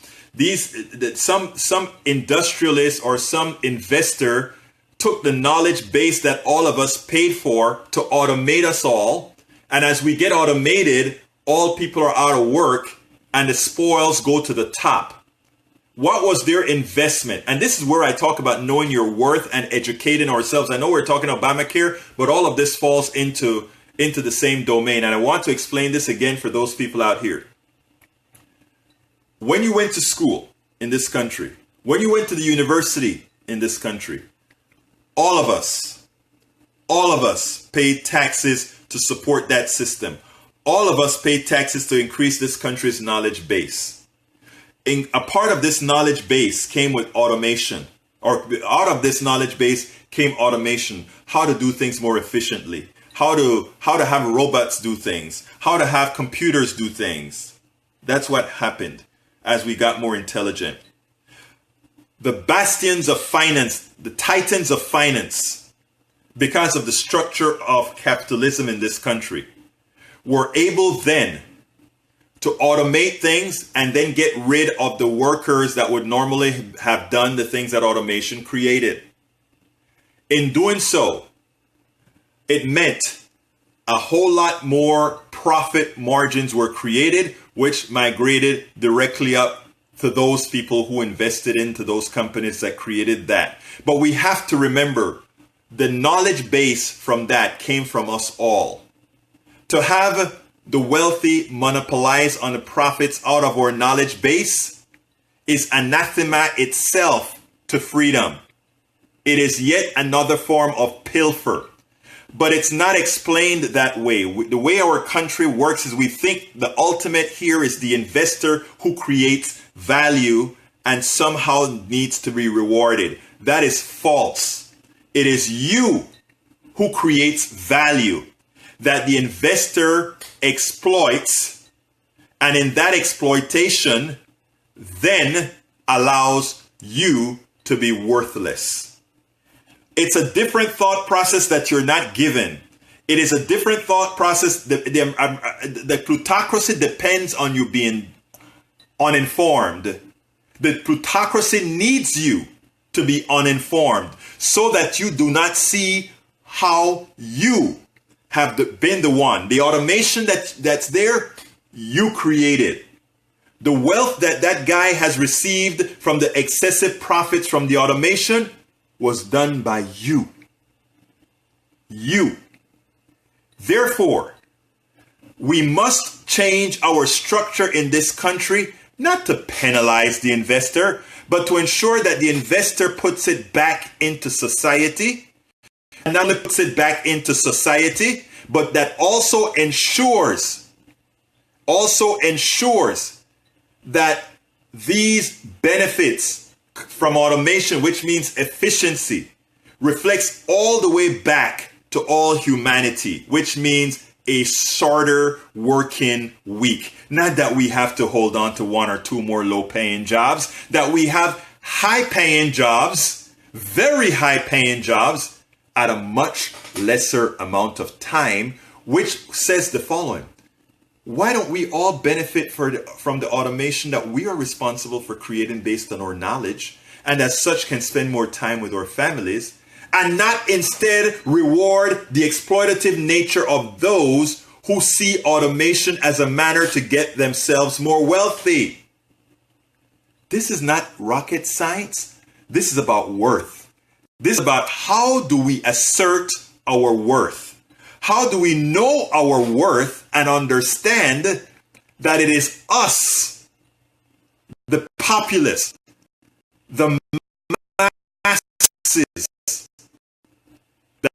Some industrialist or some investor took the knowledge base that all of us paid for to automate us all. And as we get automated, all people are out of work and the spoils go to the top. What was their investment? And this is where I talk about knowing your worth and educating ourselves. I know we're talking Obamacare, but all of this falls into the same domain. And I want to explain this again for those people out here. When you went to school in this country, when you went to the university in this country, all of us paid taxes to support that system. All of us paid taxes to increase this country's knowledge base. A part of this knowledge base came with automation, or out of this knowledge base came automation, how to do things more efficiently, how to have robots do things, how to have computers do things. That's what happened as we got more intelligent. The bastions of finance, the titans of finance, because of the structure of capitalism in this country, were able then to automate things and then get rid of the workers that would normally have done the things that automation created. In doing so, it meant a whole lot more profit margins were created, which migrated directly up to those people who invested into those companies that created that. But we have to remember, the knowledge base from that came from us all. To have the wealthy monopolize on the profits out of our knowledge base is anathema itself to freedom. It is yet another form of pilfer. But it's not explained that way. The way our country works is we think the ultimate here is the investor who creates value and somehow needs to be rewarded. That is false. It is you who creates value that the investor exploits, and in that exploitation then allows you to be worthless. It's a different thought process that you're not given. It is a different thought process. The plutocracy depends on you being uninformed. The plutocracy needs you to be uninformed so that you do not see how you have been the one. The automation that's there, you created. The wealth that guy has received from the excessive profits from the automation was done by you. you. Therefore, we must change our structure in this country, not to penalize the investor, but to ensure that the investor puts it back into society, and not only puts it back into society, but that also ensures that these benefits from automation, which means efficiency, reflects all the way back to all humanity, which means a shorter working week. Not that we have to hold on to one or two more low-paying jobs, that we have high-paying jobs, very high-paying jobs at a much lesser amount of time, which says the following. Why don't we all benefit from the automation that we are responsible for creating based on our knowledge, and as such can spend more time with our families, and not instead reward the exploitative nature of those who see automation as a manner to get themselves more wealthy? This is not rocket science. This is about worth. This is about how do we assert our worth? How do we know our worth and understand that it is us, the populace, the masses,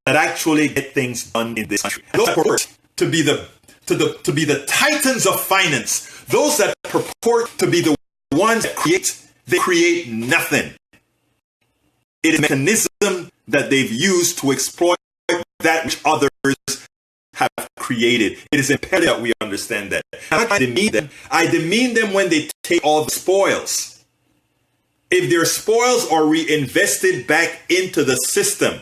that actually get things done in this country? Those that purport to be the titans of finance, those that purport to be the ones that create nothing. It is a mechanism that they've used to exploit that which others have created. It is imperative that we understand that. I demean them when they take all the spoils. If their spoils are reinvested back into the system,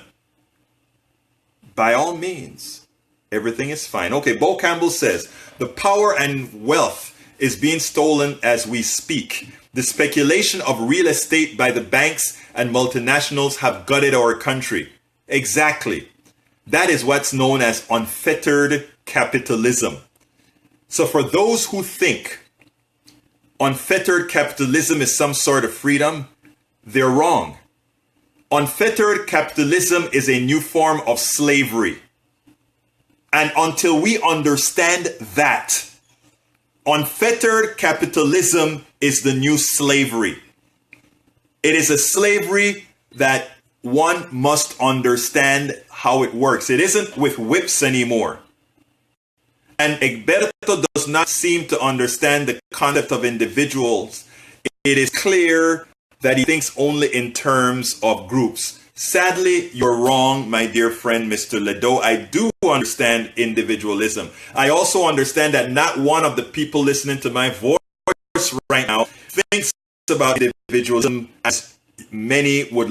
by all means, everything is fine. Okay, Bo Campbell says, the power and wealth is being stolen as we speak. The speculation of real estate by the banks and multinationals have gutted our country. Exactly. That is what's known as unfettered capitalism. So for those who think unfettered capitalism is some sort of freedom, they're wrong. Unfettered capitalism is a new form of slavery. And until we understand that, unfettered capitalism is the new slavery. It is a slavery that one must understand how it works. It isn't with whips anymore. And Egberto does not seem to understand the concept of individuals. It is clear that he thinks only in terms of groups. Sadly, you're wrong, my dear friend, Mr. Ledo. I do understand individualism. I also understand that not one of the people listening to my voice right now thinks about individualism as many would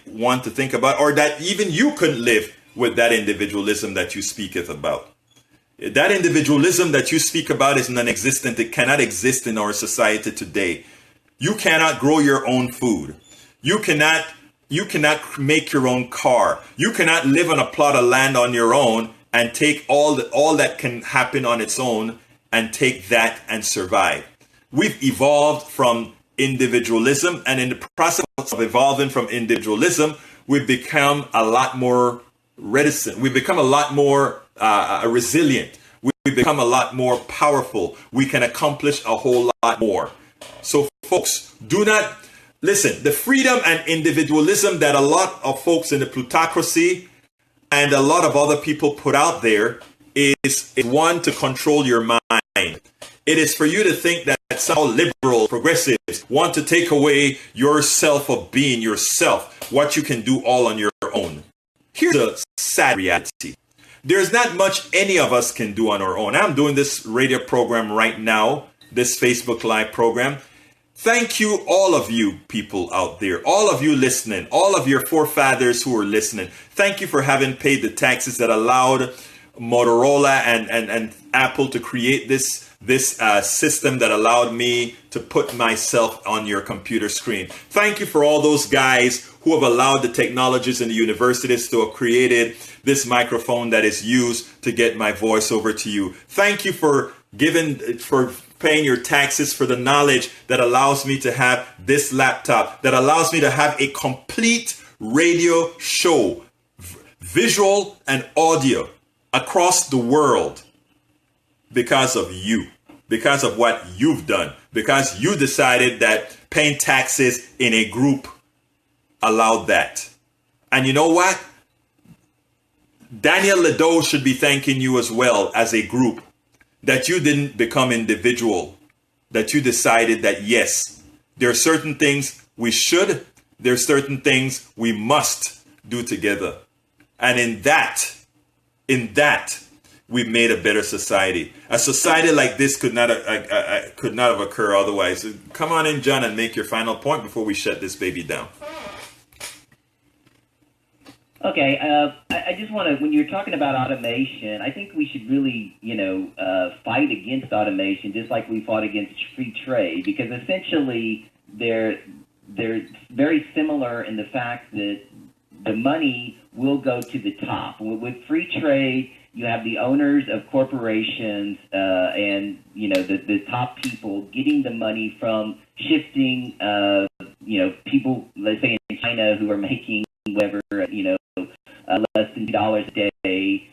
want to think about, or that even you couldn't live with that individualism that you speaketh about. That individualism that you speak about is non-existent. It cannot exist in our society today. You cannot grow your own food. You cannot make your own car. You cannot live on a plot of land on your own and take all that can happen on its own and take that and survive. We've evolved from individualism, and in the process of evolving from individualism, we've become a lot more reticent. We've become a lot more resilient. We've become a lot more powerful. We can accomplish a whole lot more. So folks, do not listen. The freedom and individualism that a lot of folks in the plutocracy and a lot of other people put out there is one to control your mind. It is for you to think that somehow liberal progressives want to take away your self of being yourself, what you can do all on your own. Here's the sad reality. There's not much any of us can do on our own. I'm doing this radio program right now, this Facebook Live program. Thank you, all of you people out there, all of you listening, all of your forefathers who are listening. Thank you for having paid the taxes that allowed Motorola and Apple to create this system that allowed me to put myself on your computer screen. Thank you for all those guys who have allowed the technologists in the universities to have created this microphone that is used to get my voice over to you. Thank you for paying your taxes for the knowledge that allows me to have this laptop, that allows me to have a complete radio show, visual and audio across the world because of you, because of what you've done, because you decided that paying taxes in a group allowed that. And you know what? Daniel Ledo should be thanking you as well as a group, that you didn't become individual, that you decided that yes, there are certain things we should, there are certain things we must do together. And in that, we've made a better society. A society like this could not have occurred otherwise. Come on in, John, and make your final point before we shut this baby down. Okay, I just want to, when you're talking about automation, I think we should really, fight against automation just like we fought against free trade, because essentially they're very similar in the fact that the money will go to the top. With free trade, you have the owners of corporations and, the top people getting the money from shifting, people, let's say in China, who are making whatever, less than $2 a day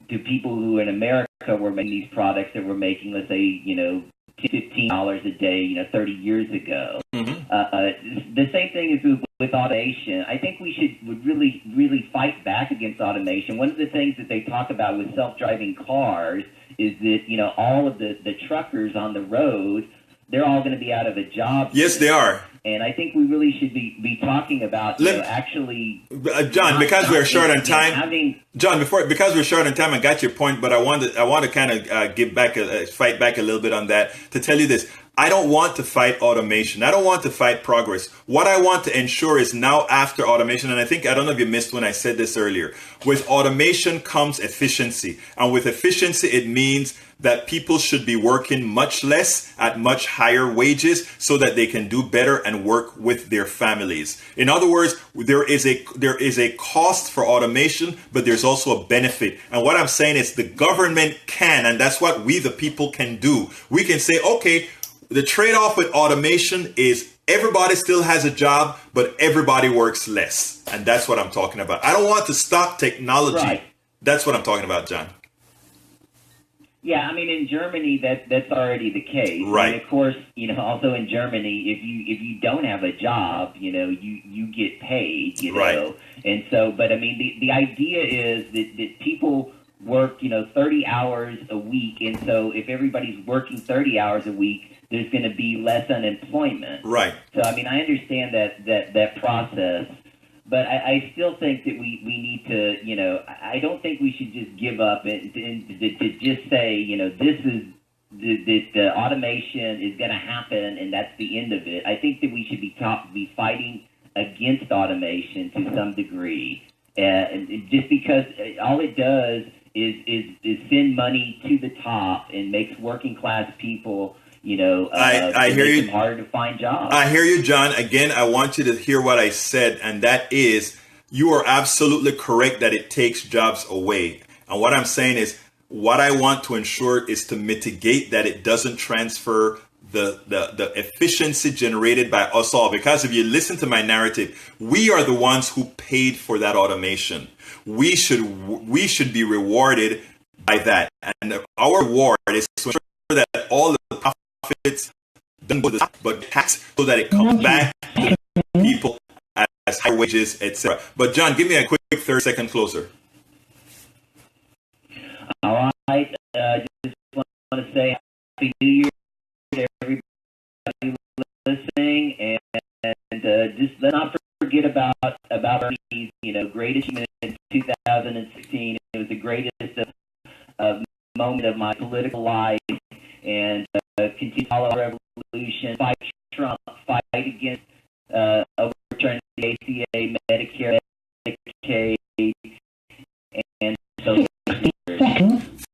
to people who in America were making these products that were making, let's say, $15 a day, 30 years ago. Mm-hmm. The same thing is with automation. I think we would really fight back against automation. One of the things that they talk about with self-driving cars is that, all of the truckers on the road, they're all going to be out of a job. Yes, they are. And I think we really should be talking about actually. John, because we're short on time. John, because we're short on time, I got your point, but I want to kind of fight back a little bit on that to tell you this. I don't want to fight automation. I don't want to fight progress. What I want to ensure is now after automation, and I don't know if you missed when I said this earlier, with automation comes efficiency. And with efficiency, it means that people should be working much less at much higher wages so that they can do better and work with their families. In other words, there is a cost for automation, but there's also a benefit. And what I'm saying is the government can, and that's what we the people can do. We can say, okay, the trade-off with automation is everybody still has a job, but everybody works less. And that's what I'm talking about. I don't want to stop technology. Right. That's what I'm talking about, John. Yeah, I mean, in Germany, that's already the case. Right. And of course, also in Germany, if you don't have a job, you get paid, Right. And so, but I mean, the idea is that people work, 30 hours a week. And so if everybody's working 30 hours a week, there's going to be less unemployment. Right. So, I mean, I understand that process. But I still think that we need to, I don't think we should just give up and to just say, this is the automation is going to happen and that's the end of it. I think that we should be fighting against automation to some degree, and just because all it does is send money to the top and makes working class people. I hear you. Harder to find jobs. I hear you, John. Again, I want you to hear what I said, and that is, you are absolutely correct that it takes jobs away. And what I'm saying is, what I want to ensure is to mitigate that it doesn't transfer the efficiency generated by us all. Because if you listen to my narrative, we are the ones who paid for that automation. We should be rewarded by that, and our reward is to ensure that all the profits don't go to the top, but tax so that it comes back to people as high wages, etc. But John, give me a quick 30-second closer. All right. Just want to say Happy New Year to everybody listening, and just let's not forget about Bernie's, greatest achievement in 2016. It was the greatest moment of my political life, and continue to follow our revolution, fight Trump, fight against overturning the ACA, Medicare, Medicaid, and so.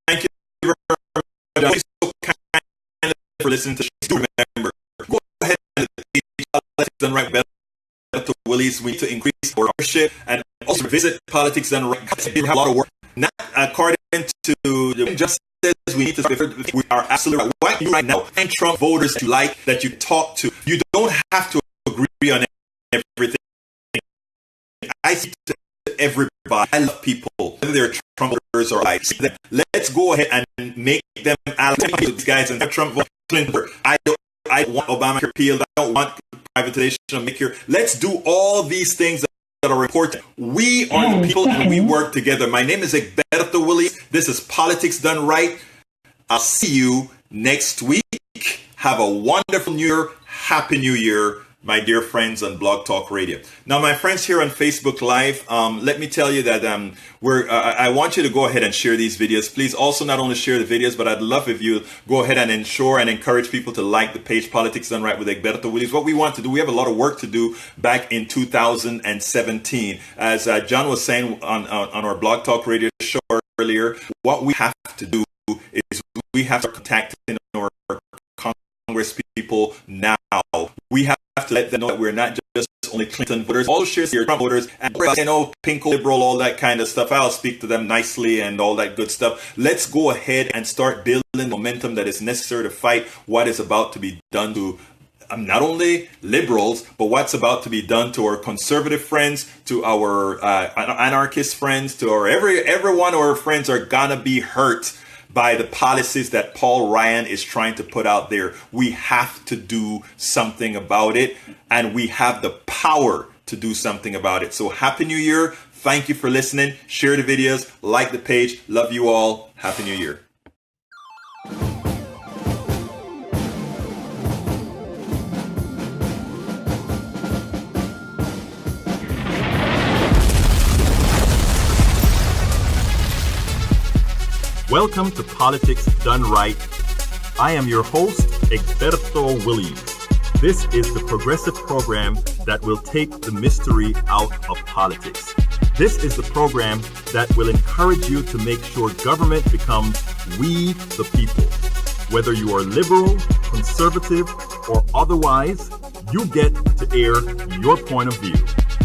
Thank you very much. So kind for listening to the show. Remember, go ahead and Politics Done Right Beto Willis. We need to increase our ownership and also visit Politics Done Right. We have a lot of work. Not according to the justice. We need to. We are absolutely right. Why you right now and Trump voters that you like, that you talk to. You don't have to agree on everything. I see everybody. I love people, whether they're Trump voters or I. Let's go ahead and make them allocate to these guys and Trump vote Clinton. I don't want Obamacare repealed. I don't want privatization of Medicare. Let's do all these things that are important. We are the people and we work together. My name is Egberto Willies. This is Politics Done Right. I'll see you next week. Have a wonderful New Year. Happy New Year, my dear friends on Blog Talk Radio. Now, my friends here on Facebook Live, let me tell you that I want you to go ahead and share these videos. Please also not only share the videos, but I'd love if you go ahead and ensure and encourage people to like the page Politics Done Right with Egberto Willies. What we want to do, we have a lot of work to do back in 2017. As John was saying on our Blog Talk Radio show earlier, what we have to do is we have to contact our Congress people now. We have to let them know that we're not just only Clinton voters, also share Trump voters, and pink liberal, all that kind of stuff. I'll speak to them nicely and all that good stuff. Let's go ahead and start building momentum that is necessary to fight what is about to be done to not only liberals, but what's about to be done to our conservative friends, to our anarchist friends, to our every one of our friends are gonna be hurt by the policies that Paul Ryan is trying to put out there. We have to do something about it, and we have the power to do something about it. So Happy New Year. Thank you for listening. Share the videos, like the page. Love you all. Happy New Year. Welcome to Politics Done Right. I am your host, Egberto Willies. This is the progressive program that will take the mystery out of politics. This is the program that will encourage you to make sure government becomes we the people. Whether you are liberal, conservative, or otherwise, you get to air your point of view.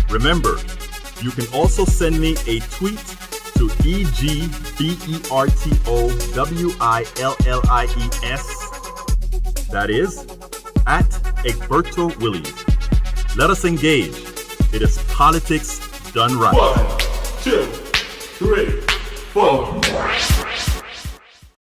Remember, you can also send me a tweet to EGBERTOWILLIES. That is, at Egberto Willies. Let us engage. It is Politics Done Right. 1, 2, 3, 4.